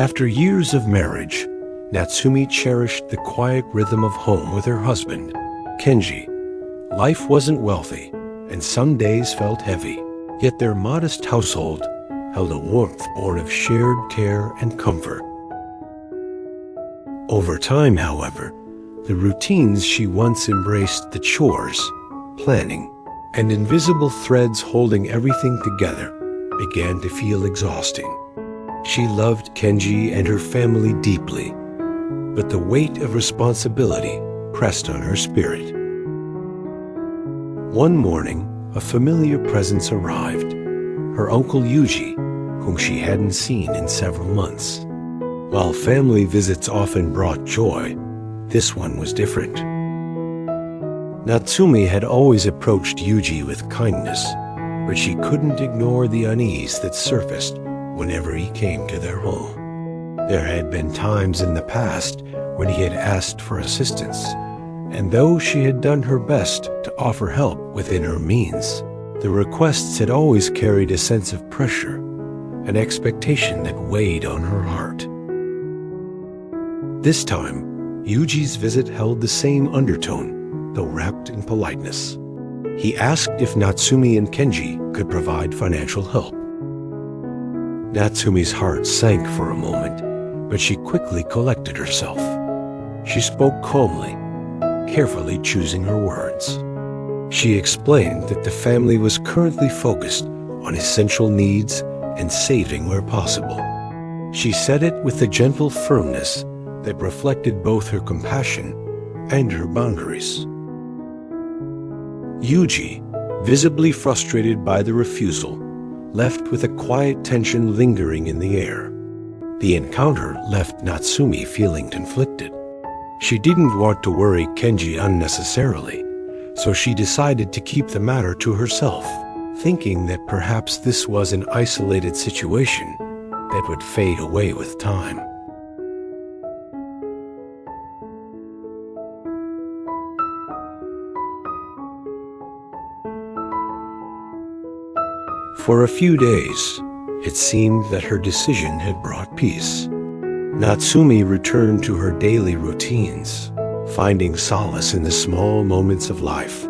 After years of marriage, Natsumi cherished the quiet rhythm of home with her husband, Kenji. Life wasn't wealthy, and some days felt heavy, yet their modest household held a warmth born of shared care and comfort. Over time, however, the routines she once embraced, the chores, planning, and invisible threads holding everything together, began to feel exhausting. She loved Kenji and her family deeply, but the weight of responsibility pressed on her spirit. One morning, a familiar presence arrived, her uncle Yuji, whom she hadn't seen in several months. While family visits often brought joy, this one was different. Natsumi had always approached Yuji with kindness, but she couldn't ignore the unease that surfaced whenever he came to their home. There had been times in the past when he had asked for assistance, and though she had done her best to offer help within her means, the requests had always carried a sense of pressure, an expectation that weighed on her heart. This time, Yuji's visit held the same undertone, though wrapped in politeness. He asked if Natsumi and Kenji could provide financial help. Natsumi's heart sank for a moment, but she quickly collected herself. She spoke calmly, carefully choosing her words. She explained that the family was currently focused on essential needs and saving where possible. She said it with a gentle firmness that reflected both her compassion and her boundaries. Yuji, visibly frustrated by the refusal, left with a quiet tension lingering in the air. The encounter left Natsumi feeling conflicted. She didn't want to worry Kenji unnecessarily, so she decided to keep the matter to herself, thinking that perhaps this was an isolated situation that would fade away with time. For a few days, it seemed that her decision had brought peace. Natsumi returned to her daily routines, finding solace in the small moments of life.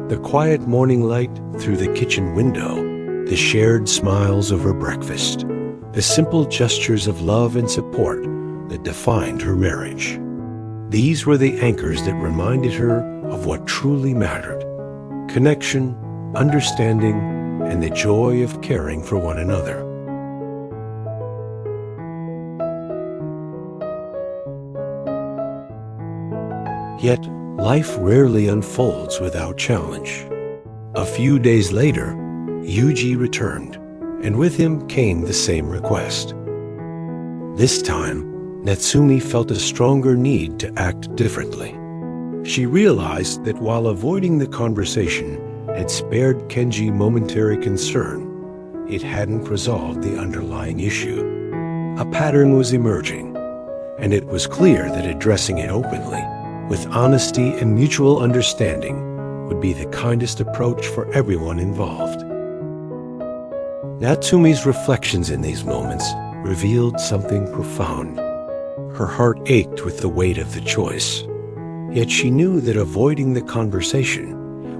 The quiet morning light through the kitchen window, the shared smiles over breakfast, the simple gestures of love and support that defined her marriage. These were the anchors that reminded her of what truly mattered: connection, understanding, and the joy of caring for one another. Yet, life rarely unfolds without challenge. A few days later, Yuji returned, and with him came the same request. This time, Natsumi felt a stronger need to act differently. She realized that while avoiding the conversation had spared Kenji momentary concern, it hadn't resolved the underlying issue. A pattern was emerging, and it was clear that addressing it openly, with honesty and mutual understanding, would be the kindest approach for everyone involved. Natsumi's reflections in these moments revealed something profound. Her heart ached with the weight of the choice, yet she knew that avoiding the conversation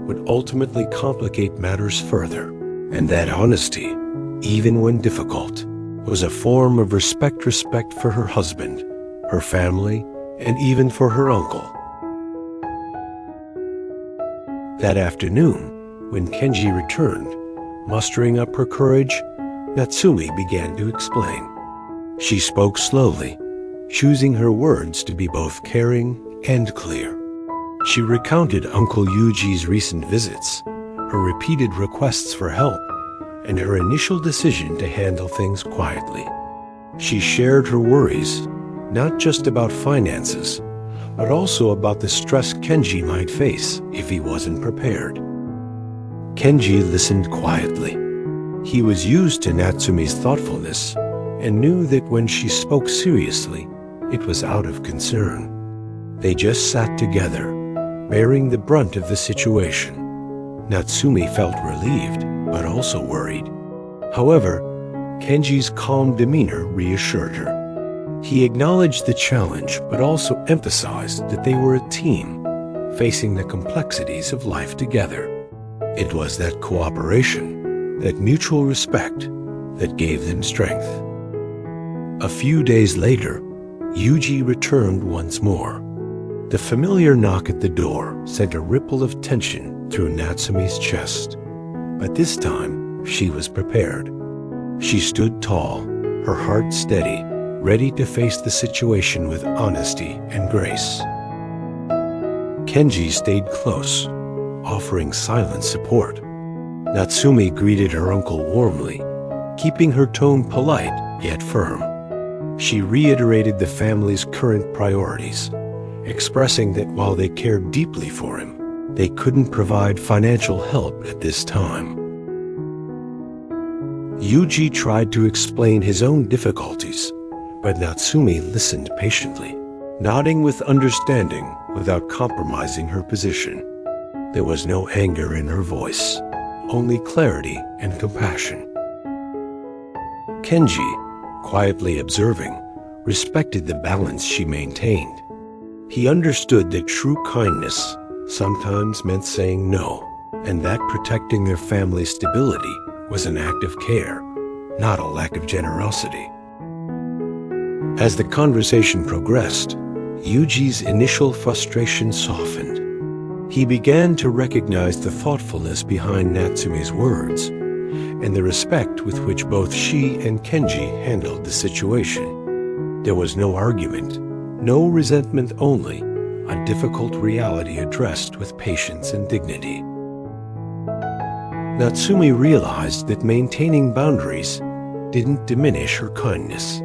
would ultimately complicate matters further, and that honesty, even when difficult, was a form of respect for her husband, her family, and even for her uncle. That afternoon, when Kenji returned, mustering up her courage, Natsumi began to explain. She spoke slowly, choosing her words to be both caring and clear. She recounted Uncle Yuji's recent visits, her repeated requests for help, and her initial decision to handle things quietly. She shared her worries, not just about finances, but also about the stress Kenji might face if he wasn't prepared. Kenji listened quietly. He was used to Natsumi's thoughtfulness and knew that when she spoke seriously, it was out of concern. They just sat together, bearing the brunt of the situation. Natsumi felt relieved, but also worried. However, Kenji's calm demeanor reassured her. He acknowledged the challenge, but also emphasized that they were a team, facing the complexities of life together. It was that cooperation, that mutual respect, that gave them strength. A few days later, Yuji returned once more. The familiar knock at the door sent a ripple of tension through Natsumi's chest. But this time, she was prepared. She stood tall, her heart steady, ready to face the situation with honesty and grace. Kenji stayed close, offering silent support. Natsumi greeted her uncle warmly, keeping her tone polite yet firm. She reiterated the family's current priorities, expressing that while they cared deeply for him, they couldn't provide financial help at this time. Yuji tried to explain his own difficulties, but Natsumi listened patiently, nodding with understanding without compromising her position. There was no anger in her voice, only clarity and compassion. Kenji, quietly observing, respected the balance she maintained. He understood that true kindness sometimes meant saying no, and that protecting their family's stability was an act of care, not a lack of generosity. As the conversation progressed, Yuji's initial frustration softened. He began to recognize the thoughtfulness behind Natsumi's words and the respect with which both she and Kenji handled the situation. There was no argument, no resentment, only a difficult reality addressed with patience and dignity. Natsumi realized that maintaining boundaries didn't diminish her kindness.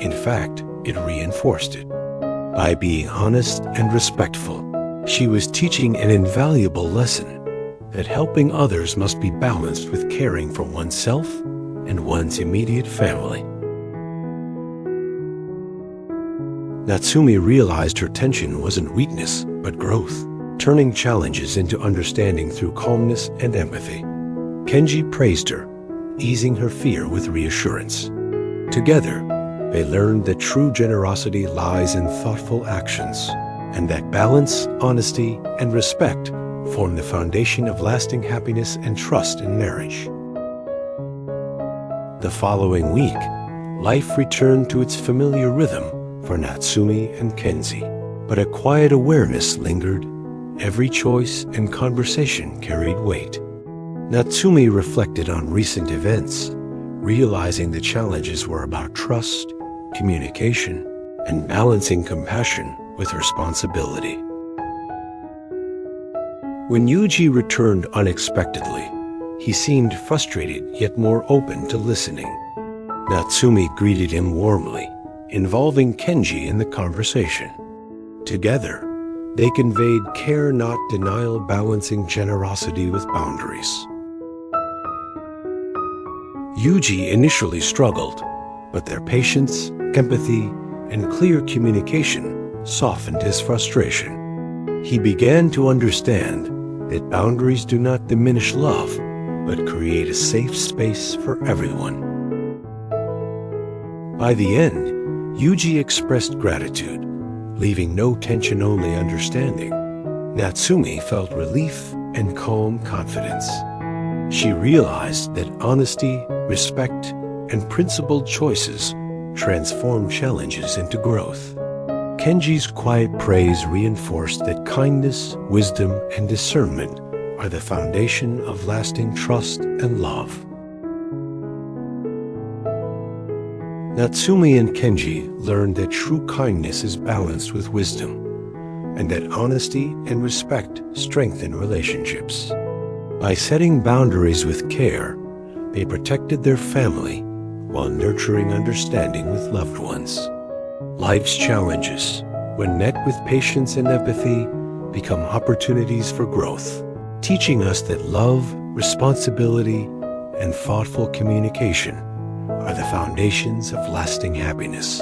In fact, it reinforced it. By being honest and respectful, she was teaching an invaluable lesson that helping others must be balanced with caring for oneself and one's immediate family. Natsumi realized her tension wasn't weakness, but growth, turning challenges into understanding through calmness and empathy. Kenji praised her, easing her fear with reassurance. Together, they learned that true generosity lies in thoughtful actions, and that balance, honesty, and respect form the foundation of lasting happiness and trust in marriage. The following week, life returned to its familiar rhythm for Natsumi and Kenji, but a quiet awareness lingered. Every choice and conversation carried weight. Natsumi reflected on recent events, realizing the challenges were about trust, communication, and balancing compassion with responsibility. When Yuji returned unexpectedly, he seemed frustrated yet more open to listening. Natsumi greeted him warmly, involving Kenji in the conversation. Together, they conveyed care, not denial, balancing generosity with boundaries. Yuji initially struggled, but their patience, empathy, and clear communication softened his frustration. He began to understand that boundaries do not diminish love, but create a safe space for everyone. By the end, Yuji expressed gratitude, leaving no tension, only understanding. Natsumi felt relief and calm confidence. She realized that honesty, respect, and principled choices transform challenges into growth. Kenji's quiet praise reinforced that kindness, wisdom, and discernment are the foundation of lasting trust and love. Natsumi and Kenji learned that true kindness is balanced with wisdom, and that honesty and respect strengthen relationships. By setting boundaries with care, they protected their family while nurturing understanding with loved ones. Life's challenges, when met with patience and empathy, become opportunities for growth, teaching us that love, responsibility, and thoughtful communication are the foundations of lasting happiness.